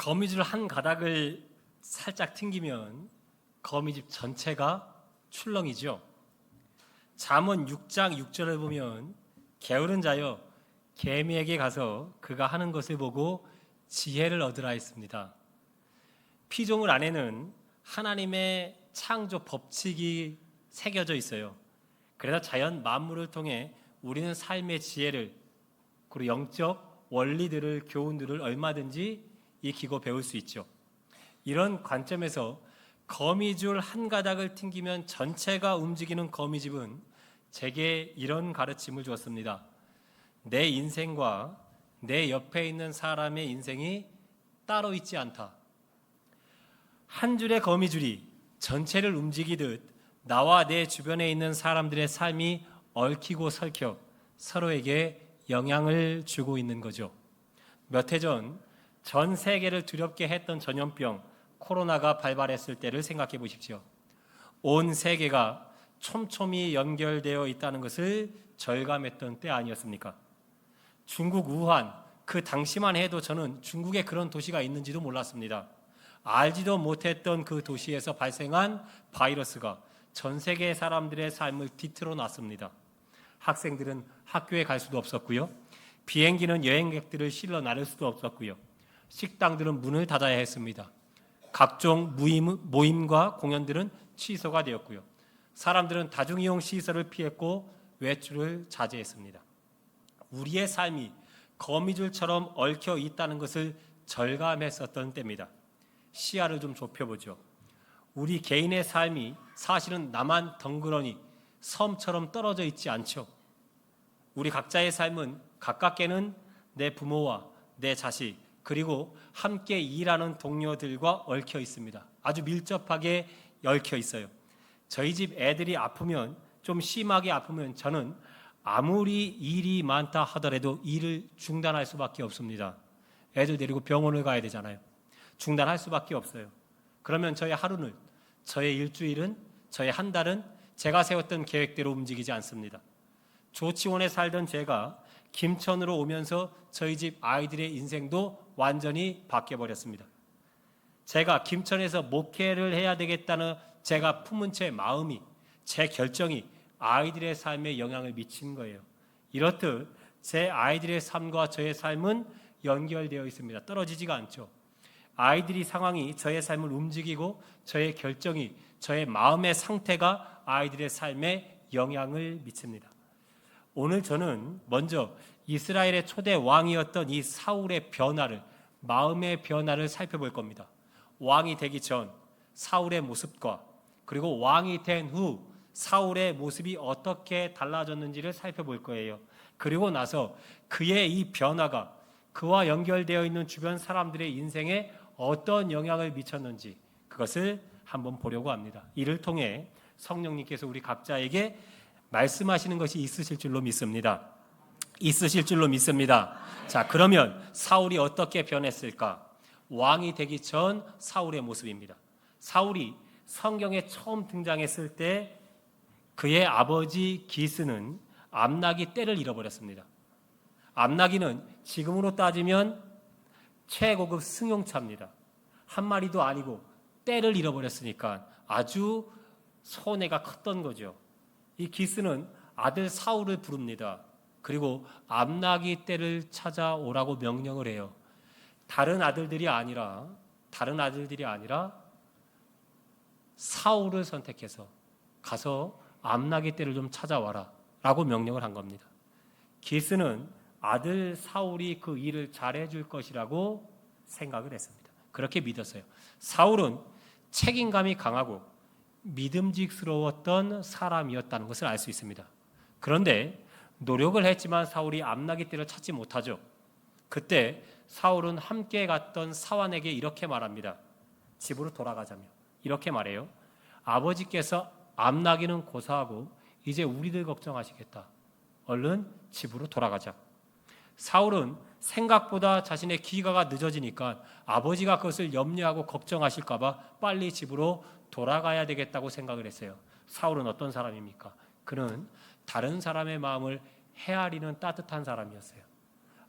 거미줄 한 가닥을 살짝 튕기면 거미집 전체가 출렁이죠. 잠언 6장 6절을 보면 게으른 자여 개미에게 가서 그가 하는 것을 보고 지혜를 얻으라 했습니다. 피조물 안에는 하나님의 창조 법칙이 새겨져 있어요. 그래서 자연 만물을 통해 우리는 삶의 지혜를 그리고 영적 원리들을 교훈들을 얼마든지 익히고 배울 수 있죠. 이런 관점에서 거미줄 한 가닥을 튕기면 전체가 움직이는 거미집은 제게 이런 가르침을 주었습니다. 내 인생과 내 옆에 있는 사람의 인생이 따로 있지 않다. 한 줄의 거미줄이 전체를 움직이듯 나와 내 주변에 있는 사람들의 삶이 얽히고 설켜 서로에게 영향을 주고 있는 거죠. 몇 해 전 세계를 두렵게 했던 전염병 코로나가 발발했을 때를 생각해 보십시오. 온 세계가 촘촘히 연결되어 있다는 것을 절감했던 때 아니었습니까? 중국 우한, 그 당시만 해도 저는 중국에 그런 도시가 있는지도 몰랐습니다. 알지도 못했던 그 도시에서 발생한 바이러스가 전 세계 사람들의 삶을 뒤틀어 놨습니다. 학생들은 학교에 갈 수도 없었고요. 비행기는 여행객들을 실러 나를 수도 없었고요. 식당들은 문을 닫아야 했습니다. 각종 모임과 공연들은 취소가 되었고요. 사람들은 다중이용 시설을 피했고 외출을 자제했습니다. 우리의 삶이 거미줄처럼 얽혀 있다는 것을 절감했었던 때입니다. 시야를 좀 좁혀보죠. 우리 개인의 삶이 사실은 나만 덩그러니 섬처럼 떨어져 있지 않죠. 우리 각자의 삶은 가깝게는 내 부모와 내 자식 그리고 함께 일하는 동료들과 얽혀 있습니다. 아주 밀접하게 얽혀 있어요. 저희 집 애들이 아프면 좀 심하게 아프면 저는 아무리 일이 많다 하더라도 일을 중단할 수밖에 없습니다. 애들 데리고 병원을 가야 되잖아요. 중단할 수밖에 없어요. 그러면 저의 하루는, 저의 일주일은, 저의 한 달은 제가 세웠던 계획대로 움직이지 않습니다. 조치원에 살던 제가 김천으로 오면서 저희 집 아이들의 인생도 완전히 바뀌어버렸습니다. 제가 김천에서 목회를 해야 되겠다는 제가 품은 제 마음이, 제 결정이 아이들의 삶에 영향을 미친 거예요. 이렇듯 제 아이들의 삶과 저의 삶은 연결되어 있습니다. 떨어지지가 않죠. 아이들이 상황이 저의 삶을 움직이고 저의 결정이, 저의 마음의 상태가 아이들의 삶에 영향을 미칩니다. 오늘 저는 먼저 이스라엘의 초대 왕이었던 이 사울의 변화를, 마음의 변화를 살펴볼 겁니다. 왕이 되기 전 사울의 모습과 그리고 왕이 된 후 사울의 모습이 어떻게 달라졌는지를 살펴볼 거예요. 그리고 나서 그의 이 변화가 그와 연결되어 있는 주변 사람들의 인생에 어떤 영향을 미쳤는지 그것을 한번 보려고 합니다. 이를 통해 성령님께서 우리 각자에게 말씀하시는 것이 있으실 줄로 믿습니다. 있으실 줄로 믿습니다. 자, 그러면 사울이 어떻게 변했을까? 왕이 되기 전 사울의 모습입니다. 사울이 성경에 처음 등장했을 때 그의 아버지 기스는 암나기 떼를 잃어버렸습니다. 암나기는 지금으로 따지면 최고급 승용차입니다. 한 마리도 아니고 떼를 잃어버렸으니까 아주 손해가 컸던 거죠. 이 기스는 아들 사울을 부릅니다. 그리고 암나기 떼를 찾아오라고 명령을 해요. 다른 아들들이 아니라 사울을 선택해서 가서 암나기 떼를 좀 찾아와라 라고 명령을 한 겁니다. 기스는 아들 사울이 그 일을 잘해줄 것이라고 생각을 했습니다. 그렇게 믿었어요. 사울은 책임감이 강하고 믿음직스러웠던 사람이었다는 것을 알 수 있습니다. 그런데 노력을 했지만 사울이 암나기 떼를 찾지 못하죠. 그때 사울은 함께 갔던 사환에게 이렇게 말합니다. 집으로 돌아가자며 이렇게 말해요. 아버지께서 암나기는 고사하고 이제 우리들 걱정하시겠다. 얼른 집으로 돌아가자. 사울은 생각보다 자신의 귀가가 늦어지니까 아버지가 그것을 염려하고 걱정하실까 봐 빨리 집으로 돌아가야 되겠다고 생각을 했어요. 사울은 어떤 사람입니까? 그는 다른 사람의 마음을 헤아리는 따뜻한 사람이었어요.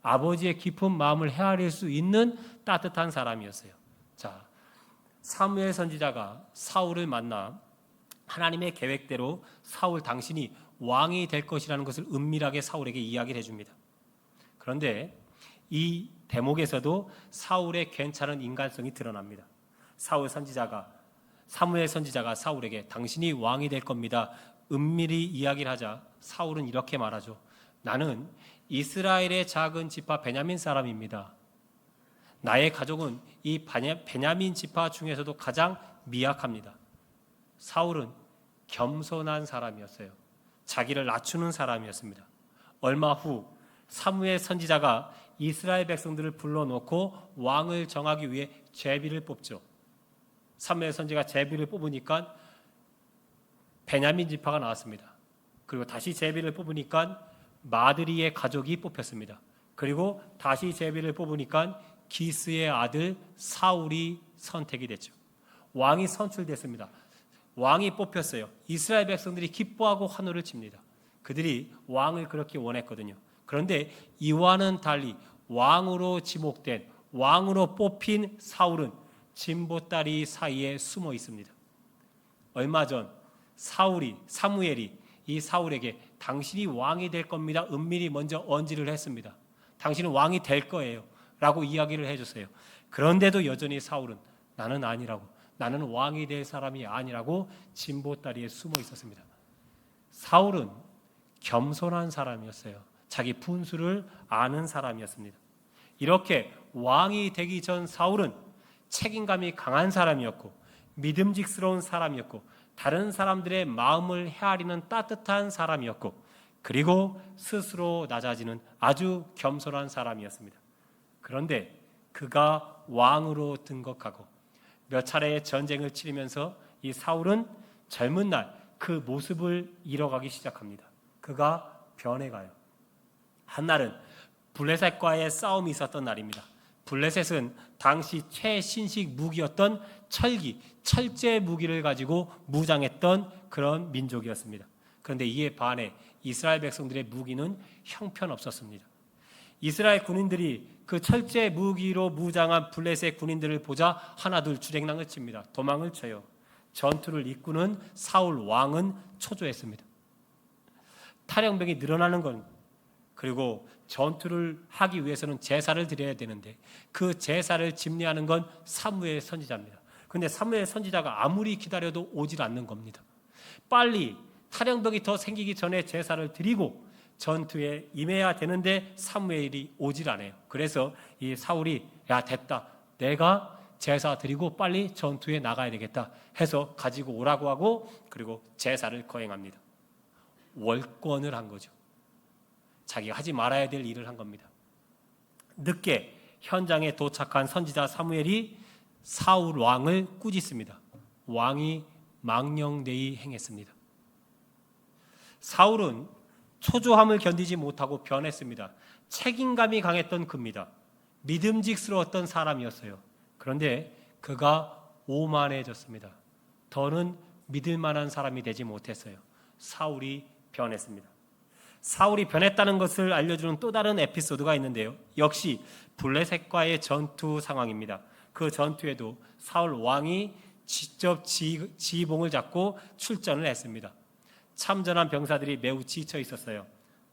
아버지의 깊은 마음을 헤아릴 수 있는 따뜻한 사람이었어요. 자, 사무엘 선지자가 사울을 만나 하나님의 계획대로 사울 당신이 왕이 될 것이라는 것을 은밀하게 사울에게 이야기를 해줍니다. 그런데 이 대목에서도 사울의 괜찮은 인간성이 드러납니다. 사무엘 선지자가 사울에게 당신이 왕이 될 겁니다. 은밀히 이야기를 하자 사울은 이렇게 말하죠. 나는 이스라엘의 작은 지파 베냐민 사람입니다. 나의 가족은 이 베냐민 지파 중에서도 가장 미약합니다. 사울은 겸손한 사람이었어요. 자기를 낮추는 사람이었습니다. 얼마 후 사무엘 선지자가 이스라엘 백성들을 불러놓고 왕을 정하기 위해 제비를 뽑죠. 사무엘 선지자가 제비를 뽑으니까 베냐민 지파가 나왔습니다. 그리고 다시 제비를 뽑으니까 마드리의 가족이 뽑혔습니다. 그리고 다시 제비를 뽑으니까 기스의 아들 사울이 선택이 됐죠. 왕이 선출됐습니다. 왕이 뽑혔어요. 이스라엘 백성들이 기뻐하고 환호를 칩니다. 그들이 왕을 그렇게 원했거든요. 그런데 이와는 달리 왕으로 지목된, 왕으로 뽑힌 사울은 진보다리 사이에 숨어 있습니다. 얼마 전 사무엘이 이 사울에게 당신이 왕이 될 겁니다. 은밀히 먼저 언지를 했습니다. 당신은 왕이 될 거예요. 라고 이야기를 해줬어요. 그런데도 여전히 사울은 나는 아니라고, 나는 왕이 될 사람이 아니라고 진보다리에 숨어 있었습니다. 사울은 겸손한 사람이었어요. 자기 분수를 아는 사람이었습니다. 이렇게 왕이 되기 전 사울은 책임감이 강한 사람이었고 믿음직스러운 사람이었고 다른 사람들의 마음을 헤아리는 따뜻한 사람이었고 그리고 스스로 낮아지는 아주 겸손한 사람이었습니다. 그런데 그가 왕으로 등극하고 몇 차례의 전쟁을 치르면서 이 사울은 젊은 날 그 모습을 잃어가기 시작합니다. 그가 변해가요. 한날은 블레셋과의 싸움이 있었던 날입니다. 블레셋은 당시 최신식 무기였던 철제 무기를 가지고 무장했던 그런 민족이었습니다. 그런데 이에 반해 이스라엘 백성들의 무기는 형편없었습니다. 이스라엘 군인들이 그 철제 무기로 무장한 블레셋 군인들을 보자 하나둘 주랭랑을 칩니다. 도망을 쳐요. 전투를 이끄는 사울 왕은 초조했습니다. 탈영병이 늘어나는 건 그리고 전투를 하기 위해서는 제사를 드려야 되는데 그 제사를 집례하는 건 사무엘 선지자입니다. 그런데 사무엘 선지자가 아무리 기다려도 오질 않는 겁니다. 빨리 탈영병이 더 생기기 전에 제사를 드리고 전투에 임해야 되는데 사무엘이 오질 않아요. 그래서 이 사울이 야 됐다. 내가 제사 드리고 빨리 전투에 나가야 되겠다 해서 가지고 오라고 하고 그리고 제사를 거행합니다. 월권을 한 거죠. 자기가 하지 말아야 될 일을 한 겁니다. 늦게 현장에 도착한 선지자 사무엘이 사울 왕을 꾸짖습니다. 왕이 망령되이 행했습니다. 사울은 초조함을 견디지 못하고 변했습니다. 책임감이 강했던 그입니다. 믿음직스러웠던 사람이었어요. 그런데 그가 오만해졌습니다. 더는 믿을 만한 사람이 되지 못했어요. 사울이 변했습니다. 사울이 변했다는 것을 알려주는 또 다른 에피소드가 있는데요. 역시 블레셋과의 전투 상황입니다. 그 전투에도 사울 왕이 직접 지휘봉을 잡고 출전을 했습니다. 참전한 병사들이 매우 지쳐 있었어요.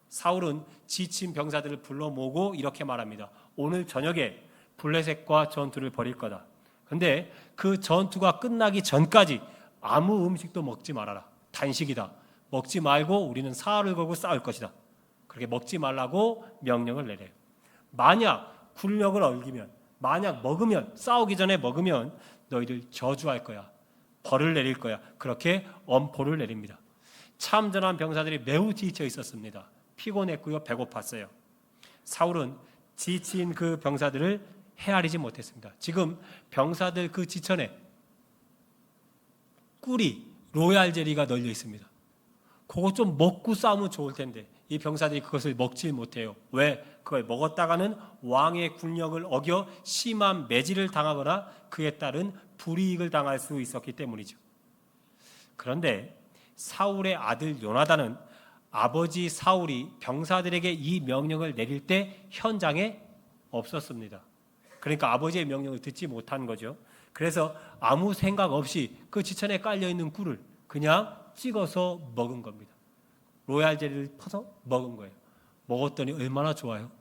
사울은 지친 병사들을 불러 모으고 이렇게 말합니다. 오늘 저녁에 블레셋과 전투를 벌일 거다. 그런데 그 전투가 끝나기 전까지 아무 음식도 먹지 말아라. 단식이다. 먹지 말고 우리는 사활을 걸고 싸울 것이다. 그렇게 먹지 말라고 명령을 내려요. 만약 굴력을 어기면, 만약 먹으면, 싸우기 전에 먹으면 너희들 저주할 거야. 벌을 내릴 거야. 그렇게 엄포를 내립니다. 참전한 병사들이 매우 지쳐 있었습니다. 피곤했고요. 배고팠어요. 사울은 지친 그 병사들을 헤아리지 못했습니다. 지금 병사들 그 지천에 꿀이, 로얄 젤리가 널려 있습니다. 그거 좀 먹고 싸우면 좋을 텐데 이 병사들이 그것을 먹지 못해요. 왜? 그걸 먹었다가는 왕의 군력을 어겨 심한 매질을 당하거나 그에 따른 불이익을 당할 수 있었기 때문이죠. 그런데 사울의 아들 요나단은 아버지 사울이 병사들에게 이 명령을 내릴 때 현장에 없었습니다. 그러니까 아버지의 명령을 듣지 못한 거죠. 그래서 아무 생각 없이 그 지천에 깔려있는 꿀을 그냥 찍어서 먹은 겁니다. 로얄 젤리를 퍼서 먹은 거예요. 먹었더니 얼마나 좋아요.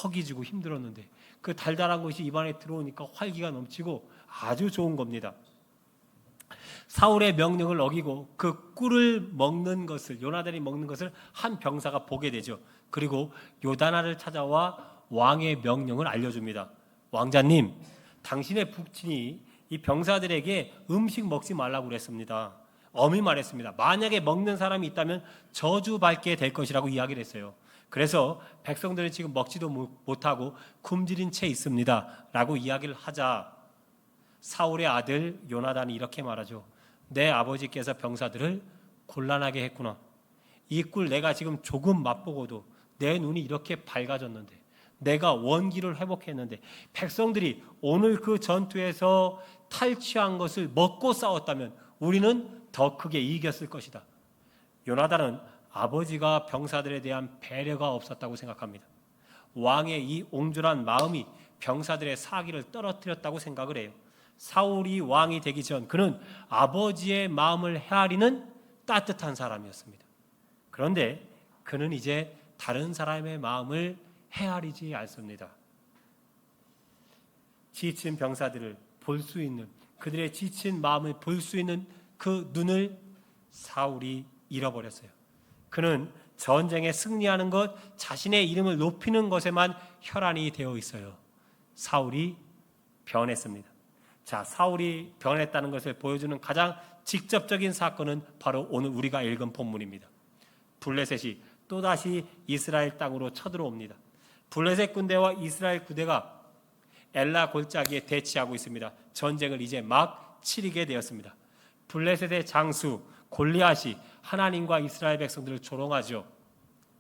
허기지고 힘들었는데 그 달달한 것이 입안에 들어오니까 활기가 넘치고 아주 좋은 겁니다. 사울의 명령을 어기고 그 꿀을 먹는 것을, 요나단이 먹는 것을 한 병사가 보게 되죠. 그리고 요다나를 찾아와 왕의 명령을 알려줍니다. 왕자님, 당신의 북친이 이 병사들에게 음식 먹지 말라고 그랬습니다. 엄히 말했습니다. 만약에 먹는 사람이 있다면 저주받게 될 것이라고 이야기를 했어요. 그래서 백성들은 지금 먹지도 못하고 굶주린 채 있습니다 라고 이야기를 하자 사울의 아들 요나단이 이렇게 말하죠. 내 아버지께서 병사들을 곤란하게 했구나. 이 꿀 내가 지금 조금 맛보고도 내 눈이 이렇게 밝아졌는데, 내가 원기를 회복했는데, 백성들이 오늘 그 전투에서 탈취한 것을 먹고 싸웠다면 우리는 더 크게 이겼을 것이다. 요나단은 아버지가 병사들에 대한 배려가 없었다고 생각합니다. 왕의 이 옹졸한 마음이 병사들의 사기를 떨어뜨렸다고 생각을 해요. 사울이 왕이 되기 전 그는 아버지의 마음을 헤아리는 따뜻한 사람이었습니다. 그런데 그는 이제 다른 사람의 마음을 헤아리지 않습니다. 지친 병사들을 볼 수 있는, 그들의 지친 마음을 볼 수 있는 그 눈을 사울이 잃어버렸어요. 그는 전쟁에 승리하는 것, 자신의 이름을 높이는 것에만 혈안이 되어 있어요. 사울이 변했습니다. 자, 사울이 변했다는 것을 보여주는 가장 직접적인 사건은 바로 오늘 우리가 읽은 본문입니다. 블레셋이 또다시 이스라엘 땅으로 쳐들어옵니다. 블레셋 군대와 이스라엘 군대가 엘라 골짜기에 대치하고 있습니다. 전쟁을 이제 막 치르게 되었습니다. 블레셋의 장수 골리앗이 하나님과 이스라엘 백성들을 조롱하죠.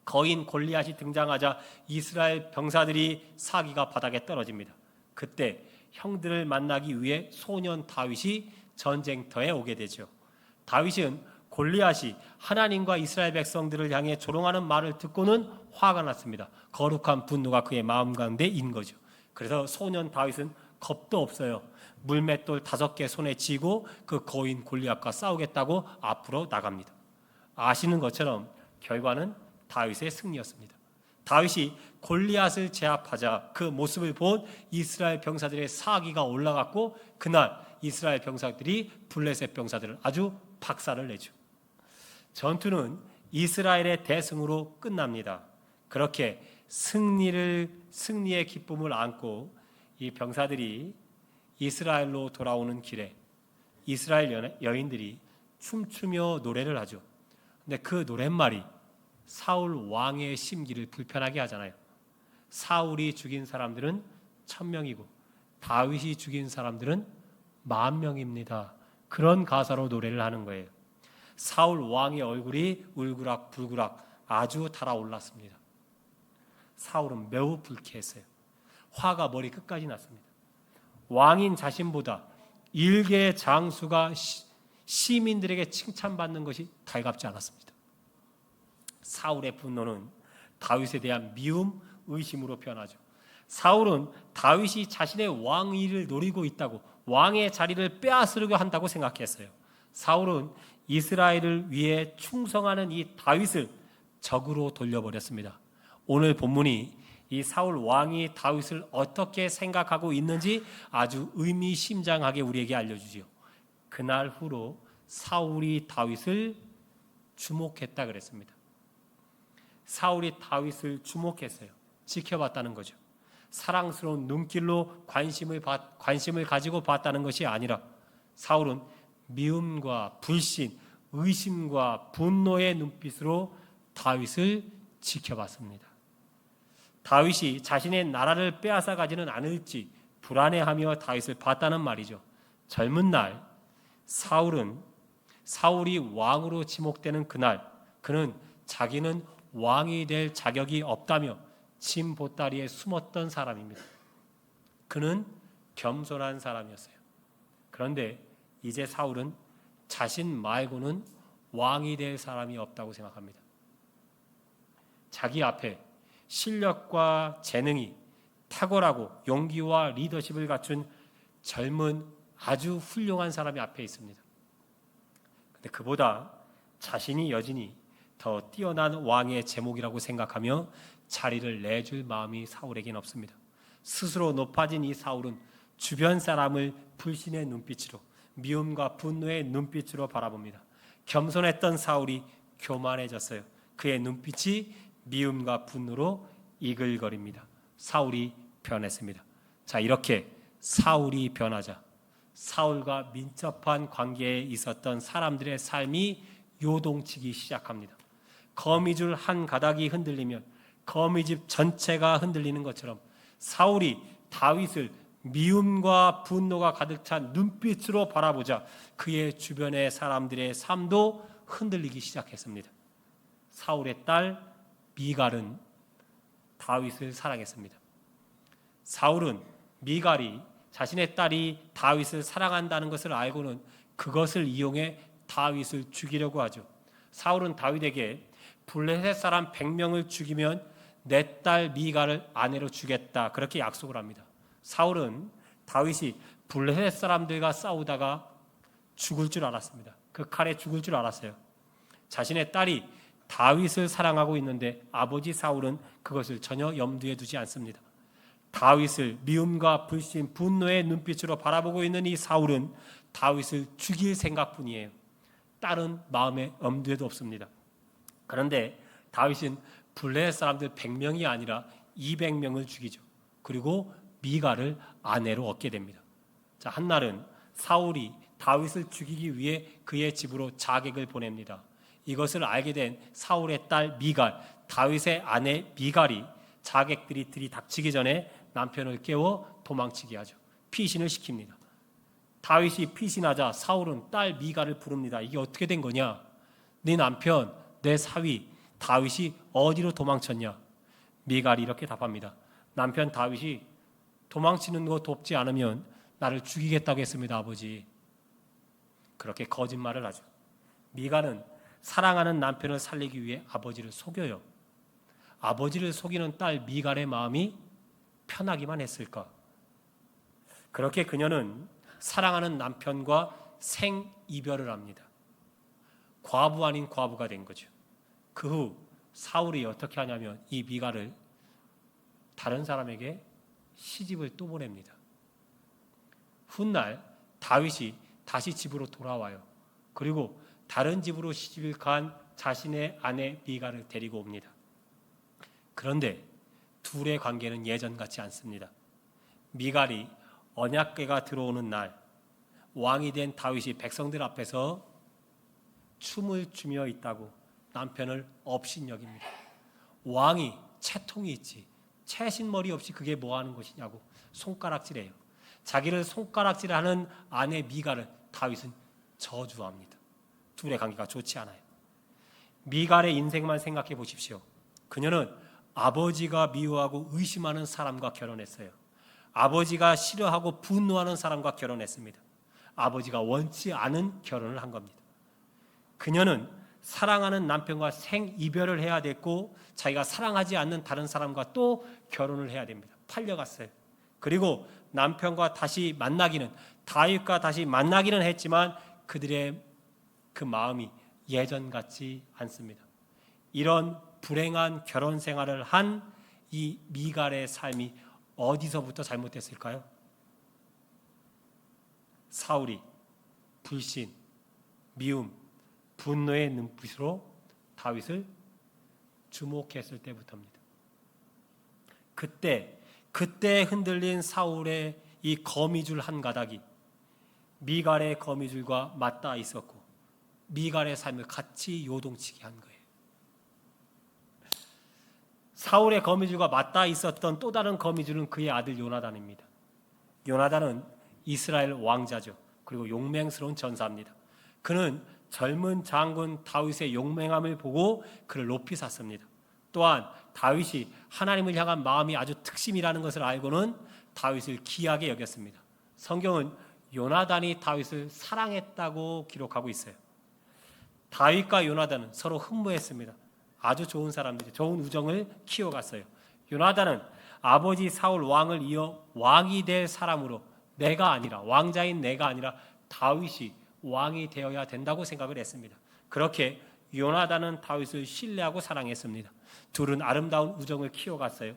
거인 골리앗이 등장하자 이스라엘 병사들이 사기가 바닥에 떨어집니다. 그때 형들을 만나기 위해 소년 다윗이 전쟁터에 오게 되죠. 다윗은 골리앗이 하나님과 이스라엘 백성들을 향해 조롱하는 말을 듣고는 화가 났습니다. 거룩한 분노가 그의 마음 가운데 인 거죠. 그래서 소년 다윗은 겁도 없어요. 물맷돌 5개 손에 쥐고 그 거인 골리앗과 싸우겠다고 앞으로 나갑니다. 아시는 것처럼 결과는 다윗의 승리였습니다. 다윗이 골리앗을 제압하자 그 모습을 본 이스라엘 병사들의 사기가 올라갔고 그날 이스라엘 병사들이 블레셋 병사들을 아주 박살을 내죠. 전투는 이스라엘의 대승으로 끝납니다. 그렇게 승리의 기쁨을 안고 이 병사들이 이스라엘로 돌아오는 길에 이스라엘 여인들이 춤추며 노래를 하죠. 근데 그 노랫말이 사울 왕의 심기를 불편하게 하잖아요. 사울이 죽인 사람들은 1000명이고 다윗이 죽인 사람들은 10,000명입니다. 그런 가사로 노래를 하는 거예요. 사울 왕의 얼굴이 울그락불그락 아주 달아올랐습니다. 사울은 매우 불쾌했어요. 화가 머리 끝까지 났습니다. 왕인 자신보다 일개의 장수가 시민들에게 칭찬받는 것이 달갑지 않았습니다. 사울의 분노는 다윗에 대한 미움, 의심으로 변하죠. 사울은 다윗이 자신의 왕위를 노리고 있다고, 왕의 자리를 빼앗으려고 한다고 생각했어요. 사울은 이스라엘을 위해 충성하는 이 다윗을 적으로 돌려버렸습니다. 오늘 본문이 이 사울 왕이 다윗을 어떻게 생각하고 있는지 아주 의미심장하게 우리에게 알려주지요. 그날 후로 사울이 다윗을 주목했다 그랬습니다. 사울이 다윗을 주목했어요. 지켜봤다는 거죠. 사랑스러운 눈길로 관심을 가지고 봤다는 것이 아니라 사울은 미움과 불신, 의심과 분노의 눈빛으로 다윗을 지켜봤습니다. 다윗이 자신의 나라를 빼앗아 가지는 않을지 불안해하며 다윗을 봤다는 말이죠. 젊은 날 사울이 왕으로 지목되는 그날 그는 자기는 왕이 될 자격이 없다며 침 보따리에 숨었던 사람입니다. 그는 겸손한 사람이었어요. 그런데 이제 사울은 자신 말고는 왕이 될 사람이 없다고 생각합니다. 자기 앞에 실력과 재능이 탁월하고 용기와 리더십을 갖춘 젊은 아주 훌륭한 사람이 앞에 있습니다. 근데 그보다 자신이 여진이 더 뛰어난 왕의 제목이라고 생각하며 자리를 내줄 마음이 사울에겐 없습니다. 스스로 높아진 이 사울은 주변 사람을 불신의 눈빛으로, 미움과 분노의 눈빛으로 바라봅니다. 겸손했던 사울이 교만해졌어요. 그의 눈빛이 미움과 분노로 이글거립니다. 사울이 변했습니다. 자, 이렇게 사울이 변하자 사울과 민첩한 관계에 있었던 사람들의 삶이 요동치기 시작합니다. 거미줄 한 가닥이 흔들리면 거미집 전체가 흔들리는 것처럼 사울이 다윗을 미움과 분노가 가득 찬 눈빛으로 바라보자 그의 주변의 사람들의 삶도 흔들리기 시작했습니다. 사울의 딸 미갈은 다윗을 사랑했습니다. 사울은 미갈이 자신의 딸이 다윗을 사랑한다는 것을 알고는 그것을 이용해 다윗을 죽이려고 하죠. 사울은 다윗에게 블레셋 사람 100명을 죽이면 내 딸 미갈을 아내로 주겠다 그렇게 약속을 합니다. 사울은 다윗이 블레셋 사람들과 싸우다가 죽을 줄 알았습니다. 그 칼에 죽을 줄 알았어요. 자신의 딸이 다윗을 사랑하고 있는데 아버지 사울은 그것을 전혀 염두에 두지 않습니다. 다윗을 미움과 불신, 분노의 눈빛으로 바라보고 있는 이 사울은 다윗을 죽일 생각뿐이에요. 딸은 마음에 엄두에도 없습니다. 그런데 다윗은 블레셋 사람들 100명이 아니라 200명을 죽이죠. 그리고 미갈을 아내로 얻게 됩니다. 자, 한날은 사울이 다윗을 죽이기 위해 그의 집으로 자객을 보냅니다. 이것을 알게 된 사울의 딸 미갈, 다윗의 아내 미갈이 자객들이 들이닥치기 전에 남편을 깨워 도망치게 하죠. 피신을 시킵니다. 다윗이 피신하자 사울은 딸 미갈을 부릅니다. 이게 어떻게 된 거냐? 네 남편, 내 사위 다윗이 어디로 도망쳤냐? 미갈이 이렇게 답합니다. 남편 다윗이 도망치는 거 돕지 않으면 나를 죽이겠다고 했습니다, 아버지. 그렇게 거짓말을 하죠. 미갈은 사랑하는 남편을 살리기 위해 아버지를 속여요. 아버지를 속이는 딸 미갈의 마음이 편하기만 했을까? 그렇게 그녀는 사랑하는 남편과 생이별을 합니다. 과부 아닌 과부가 된 거죠. 그 후 사울이 어떻게 하냐면 이 미갈을 다른 사람에게 시집을 또 보냅니다. 훗날 다윗이 다시 집으로 돌아와요. 그리고 다른 집으로 시집을 간 자신의 아내 미갈을 데리고 옵니다. 그런데 둘의 관계는 예전 같지 않습니다. 미갈이 언약궤가 들어오는 날 왕이 된 다윗이 백성들 앞에서 춤을 추며 있다고 남편을 업신여깁니다. 왕이 채통이 있지 채신머리 없이 그게 뭐 하는 것이냐고 손가락질해요. 자기를 손가락질하는 아내 미갈을 다윗은 저주합니다. 둘의 관계가 좋지 않아요. 미갈의 인생만 생각해 보십시오. 그녀는 아버지가 미워하고 의심하는 사람과 결혼했어요. 아버지가 싫어하고 분노하는 사람과 결혼했습니다. 아버지가 원치 않은 결혼을 한 겁니다. 그녀는 사랑하는 남편과 생이별을 해야 됐고 자기가 사랑하지 않는 다른 사람과 또 결혼을 해야 됩니다. 팔려갔어요. 그리고 남편과 다시 만나기는 다윗과 다시 만나기는 했지만 그들의 그 마음이 예전 같지 않습니다. 이런 불행한 결혼 생활을 한 이 미갈의 삶이 어디서부터 잘못됐을까요? 사울이 불신, 미움, 분노의 눈빛으로 다윗을 주목했을 때부터입니다. 그때 흔들린 사울의 이 거미줄 한 가닥이 미갈의 거미줄과 맞닿아 있었고 미갈의 삶을 같이 요동치게 한 거예요. 사울의 거미줄과 맞닿아 있었던 또 다른 거미줄은 그의 아들 요나단입니다. 요나단은 이스라엘 왕자죠. 그리고 용맹스러운 전사입니다. 그는 젊은 장군 다윗의 용맹함을 보고 그를 높이 샀습니다. 또한 다윗이 하나님을 향한 마음이 아주 특심이라는 것을 알고는 다윗을 귀하게 여겼습니다. 성경은 요나단이 다윗을 사랑했다고 기록하고 있어요. 다윗과 요나단은 서로 흠모했습니다. 아주 좋은 사람들이 좋은 우정을 키워갔어요. 요나단은 아버지 사울 왕을 이어 왕이 될 사람으로 내가 아니라 왕자인 내가 아니라 다윗이 왕이 되어야 된다고 생각을 했습니다. 그렇게 요나단은 다윗을 신뢰하고 사랑했습니다. 둘은 아름다운 우정을 키워갔어요.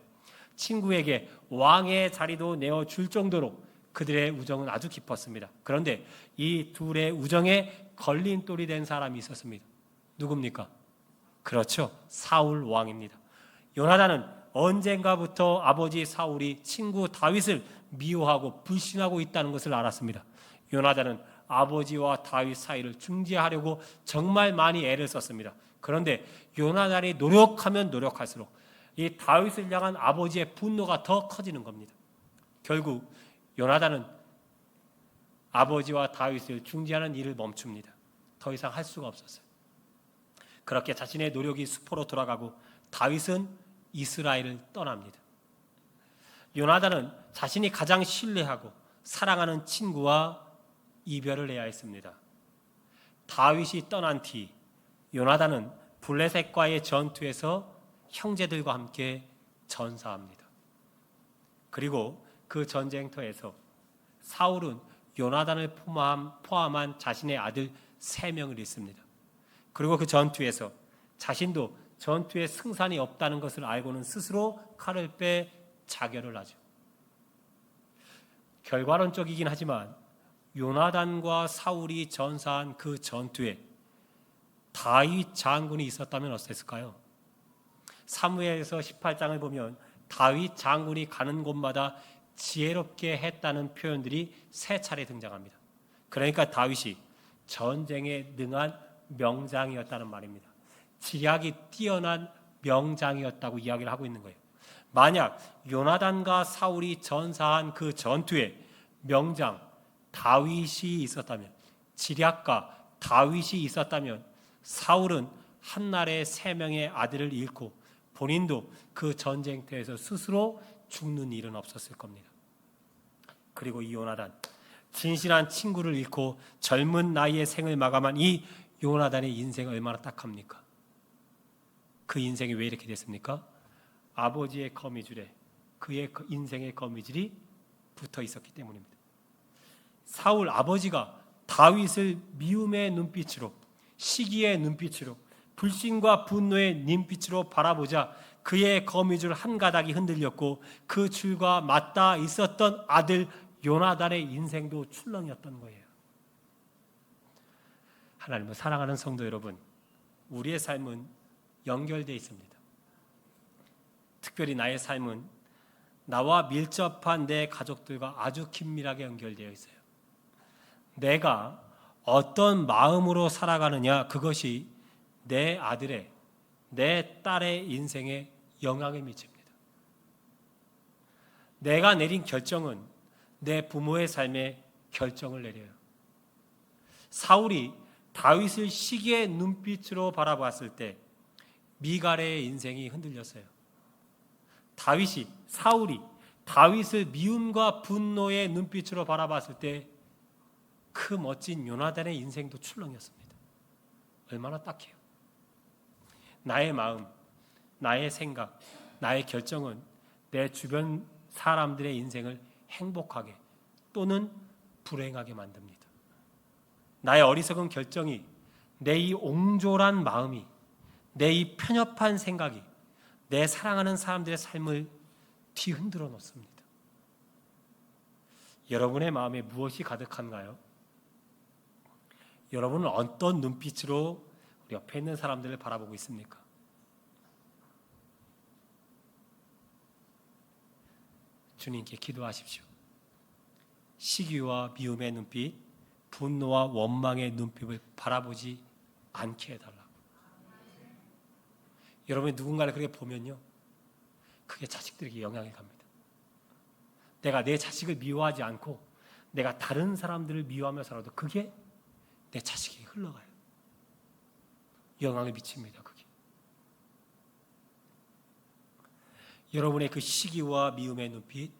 친구에게 왕의 자리도 내어줄 정도로 그들의 우정은 아주 깊었습니다. 그런데 이 둘의 우정에 걸림돌이 된 사람이 있었습니다. 누굽니까? 그렇죠. 사울 왕입니다. 요나단은 언젠가부터 아버지 사울이 친구 다윗을 미워하고 불신하고 있다는 것을 알았습니다. 요나단은 아버지와 다윗 사이를 중재하려고 정말 많이 애를 썼습니다. 그런데 요나단이 노력하면 노력할수록 이 다윗을 향한 아버지의 분노가 더 커지는 겁니다. 결국 요나단은 아버지와 다윗을 중재하는 일을 멈춥니다. 더 이상 할 수가 없었어요. 그렇게 자신의 노력이 수포로 돌아가고 다윗은 이스라엘을 떠납니다. 요나단은 자신이 가장 신뢰하고 사랑하는 친구와 이별을 해야 했습니다. 다윗이 떠난 뒤 요나단은 블레셋과의 전투에서 형제들과 함께 전사합니다. 그리고 그 전쟁터에서 사울은 요나단을 포함한 자신의 아들 3명을 잃습니다. 그리고 그 전투에서 자신도 전투에 승산이 없다는 것을 알고는 스스로 칼을 빼 자결을 하죠. 결과론적이긴 하지만 요나단과 사울이 전사한 그 전투에 다윗 장군이 있었다면 어땠을까요? 사무엘서 18장을 보면 다윗 장군이 가는 곳마다 지혜롭게 했다는 표현들이 3차례 등장합니다. 그러니까 다윗이 전쟁에 능한 명장이었다는 말입니다. 지략이 뛰어난 명장이었다고 이야기를 하고 있는 거예요. 만약 요나단과 사울이 전사한 그 전투에 명장 다윗이 있었다면, 지략가 다윗이 있었다면 사울은 한날에 3명의 아들을 잃고 본인도 그 전쟁터에서 스스로 죽는 일은 없었을 겁니다. 그리고 이 요나단, 진실한 친구를 잃고 젊은 나이에 생을 마감한 이 요나단의 인생이 얼마나 딱합니까? 그 인생이 왜 이렇게 됐습니까? 아버지의 거미줄에 그의 인생의 거미줄이 붙어 있었기 때문입니다. 사울 아버지가 다윗을 미움의 눈빛으로, 시기의 눈빛으로, 불신과 분노의 눈빛으로 바라보자 그의 거미줄 한 가닥이 흔들렸고 그 줄과 맞닿아 있었던 아들 요나단의 인생도 출렁이었던 거예요. 하나님을 사랑하는 성도 여러분, 우리의 삶은 연결되어 있습니다. 특별히 나의 삶은 나와 밀접한 내 가족들과 아주 긴밀하게 연결되어 있어요. 내가 어떤 마음으로 살아가느냐, 그것이 내 아들의, 내 딸의 인생에 영향을 미칩니다. 내가 내린 결정은 내 부모의 삶에 결정을 내려요. 사울이 다윗을 시기의 눈빛으로 바라봤을 때 미갈의 인생이 흔들렸어요. 사울이 다윗을 미움과 분노의 눈빛으로 바라봤을 때 그 멋진 요나단의 인생도 출렁였습니다. 얼마나 딱해요. 나의 마음, 나의 생각, 나의 결정은 내 주변 사람들의 인생을 행복하게 또는 불행하게 만듭니다. 나의 어리석은 결정이, 내 이 옹졸한 마음이, 내 이 편협한 생각이 내 사랑하는 사람들의 삶을 뒤흔들어 놓습니다. 여러분의 마음에 무엇이 가득한가요? 여러분은 어떤 눈빛으로 우리 옆에 있는 사람들을 바라보고 있습니까? 주님께 기도하십시오. 시기와 미움의 눈빛, 분노와 원망의 눈빛을 바라보지 않게 해달라고. 여러분이 누군가를 그렇게 보면요, 그게 자식들에게 영향이 갑니다. 내가 내 자식을 미워하지 않고 내가 다른 사람들을 미워하며 살아도 그게 내 자식에게 흘러가요. 영향을 미칩니다. 그게. 여러분의 그 시기와 미움의 눈빛,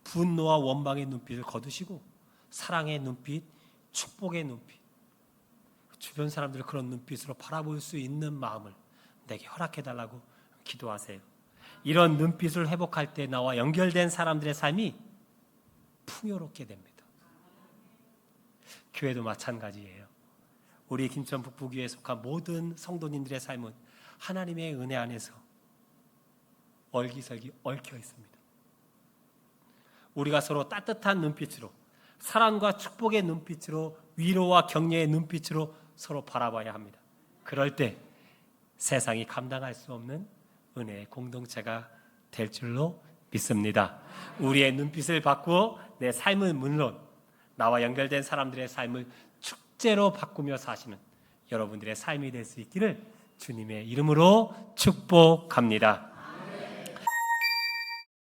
분노와 원망의 눈빛을 거두시고 사랑의 눈빛, 축복의 눈빛, 주변 사람들을 그런 눈빛으로 바라볼 수 있는 마음을 내게 허락해달라고 기도하세요. 이런 눈빛을 회복할 때 나와 연결된 사람들의 삶이 풍요롭게 됩니다. 교회도 마찬가지예요. 우리 김천 북부교회에 속한 모든 성도님들의 삶은 하나님의 은혜 안에서 얼기설기 얽혀 있습니다. 우리가 서로 따뜻한 눈빛으로, 사랑과 축복의 눈빛으로, 위로와 격려의 눈빛으로 서로 바라봐야 합니다. 그럴 때 세상이 감당할 수 없는 은혜의 공동체가 될 줄로 믿습니다. 우리의 눈빛을 바꾸어 내 삶은 물론 나와 연결된 사람들의 삶을 축제로 바꾸며 사시는 여러분들의 삶이 될 수 있기를 주님의 이름으로 축복합니다.